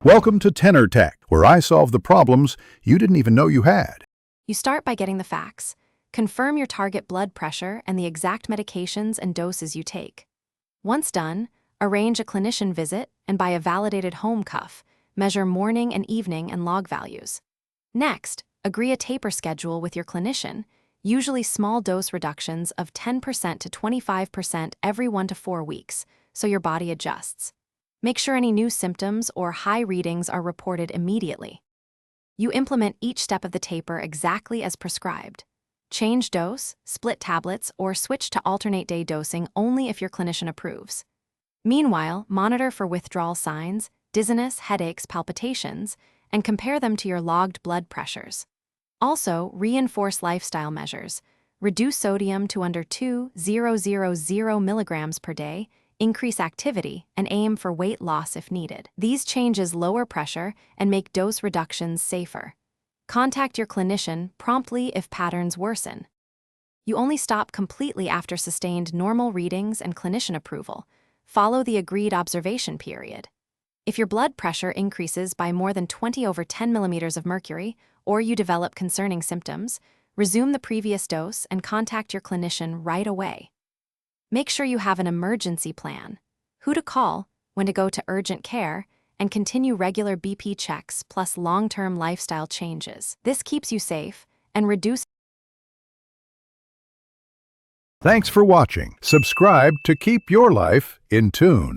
Welcome to Tenor Tech, where I solve the problems you didn't even know you had. You start by getting the facts. Confirm your target blood pressure and the exact medications and doses you take. Once done, arrange a clinician visit and buy a validated home cuff. Measure morning and evening and log values. Next, agree a taper schedule with your clinician, usually small dose reductions of 10% to 25% every 1 to 4 weeks, so your body adjusts. Make sure any new symptoms or high readings are reported immediately. You implement each step of the taper exactly as prescribed. Change dose, split tablets, or switch to alternate day dosing only if your clinician approves. Meanwhile, monitor for withdrawal signs, dizziness, headaches, palpitations, and compare them to your logged blood pressures. Also, reinforce lifestyle measures. Reduce sodium to under 2,000 milligrams per day, increase activity, and aim for weight loss if needed. These changes lower pressure and make dose reductions safer. Contact your clinician promptly if patterns worsen. You only stop completely after sustained normal readings and clinician approval. Follow the agreed observation period. If your blood pressure increases by more than 20/10 millimeters of mercury, or you develop concerning symptoms, resume the previous dose and contact your clinician right away. Make sure you have an emergency plan, who to call, when to go to urgent care, and continue regular BP checks plus long-term lifestyle changes. This keeps you safe and reduces. Thanks for watching. Subscribe to keep your life in tune.